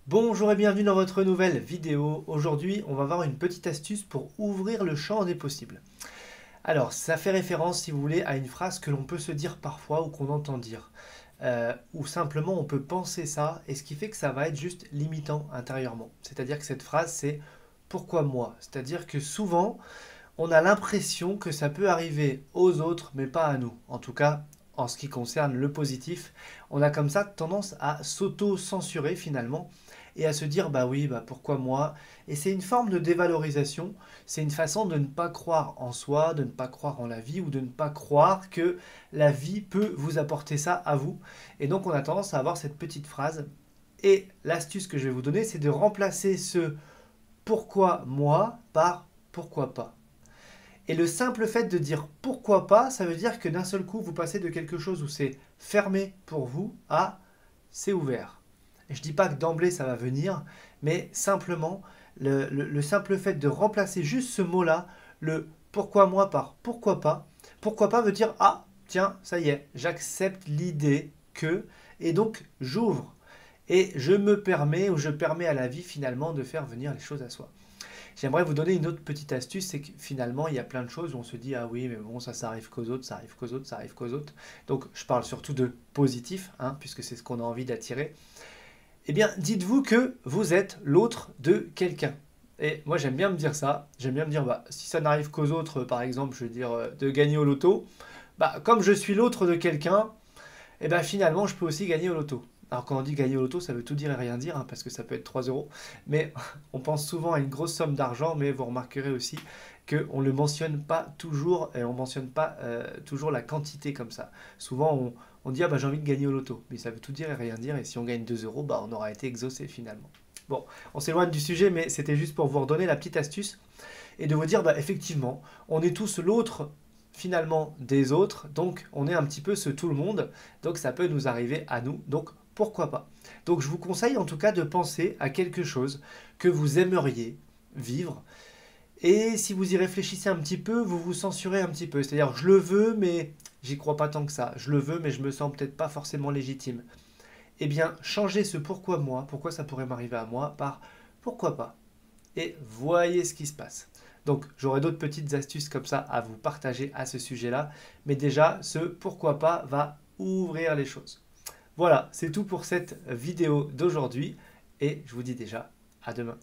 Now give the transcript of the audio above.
Bonjour et bienvenue dans votre nouvelle vidéo. Aujourd'hui, on va voir une petite astuce pour ouvrir le champ des possibles. Alors, ça fait référence, si vous voulez, à une phrase que l'on peut se dire parfois ou qu'on entend dire. Ou simplement, on peut penser ça, et ce qui fait que ça va être juste limitant intérieurement. C'est-à-dire que cette phrase, c'est «pourquoi moi?» C'est-à-dire que souvent, on a l'impression que ça peut arriver aux autres, mais pas à nous. En tout cas, en ce qui concerne le positif, on a comme ça tendance à s'auto-censurer finalement et à se dire bah oui, bah pourquoi moi? Et c'est une forme de dévalorisation, c'est une façon de ne pas croire en soi, de ne pas croire en la vie ou de ne pas croire que la vie peut vous apporter ça à vous. Et donc on a tendance à avoir cette petite phrase. Et l'astuce que je vais vous donner, c'est de remplacer ce pourquoi moi par pourquoi pas. Et le simple fait de dire pourquoi pas, ça veut dire que d'un seul coup, vous passez de quelque chose où c'est fermé pour vous à c'est ouvert. Et je ne dis pas que d'emblée ça va venir, mais simplement le simple fait de remplacer juste ce mot-là, le pourquoi moi par pourquoi pas veut dire ah tiens, ça y est, j'accepte l'idée que, et donc j'ouvre. Et je me permets ou je permets à la vie finalement de faire venir les choses à soi. J'aimerais vous donner une autre petite astuce, c'est que finalement, il y a plein de choses où on se dit ah oui, mais bon, ça arrive qu'aux autres, ça arrive qu'aux autres, ça arrive qu'aux autres. Donc, je parle surtout de positif, hein, puisque c'est ce qu'on a envie d'attirer. Eh bien, dites-vous que vous êtes l'autre de quelqu'un. Et moi, j'aime bien me dire ça. J'aime bien me dire, bah, si ça n'arrive qu'aux autres, par exemple, je veux dire, de gagner au loto, bah, comme je suis l'autre de quelqu'un, et bien finalement, je peux aussi gagner au loto. Alors quand on dit gagner au loto, ça veut tout dire et rien dire, hein, parce que ça peut être 3 euros. Mais on pense souvent à une grosse somme d'argent, mais vous remarquerez aussi qu'on ne le mentionne pas toujours, et on ne mentionne pas toujours la quantité comme ça. Souvent, on dit, ah bah, j'ai envie de gagner au loto. Mais ça veut tout dire et rien dire, et si on gagne 2 euros, bah, on aura été exaucé finalement. Bon, on s'éloigne du sujet, mais c'était juste pour vous redonner la petite astuce et de vous dire, bah, effectivement, on est tous l'autre finalement des autres, donc on est un petit peu ce tout le monde, donc ça peut nous arriver à nous, donc pourquoi pas. Donc je vous conseille en tout cas de penser à quelque chose que vous aimeriez vivre, et si vous y réfléchissez un petit peu, vous vous censurez un petit peu, c'est-à-dire je le veux mais j'y crois pas tant que ça, je le veux mais je me sens peut-être pas forcément légitime. Eh bien changez ce pourquoi moi, pourquoi ça pourrait m'arriver à moi, par pourquoi pas et voyez ce qui se passe. Donc j'aurai d'autres petites astuces comme ça à vous partager à ce sujet-là, mais déjà ce pourquoi pas va ouvrir les choses. Voilà, c'est tout pour cette vidéo d'aujourd'hui et je vous dis déjà à demain.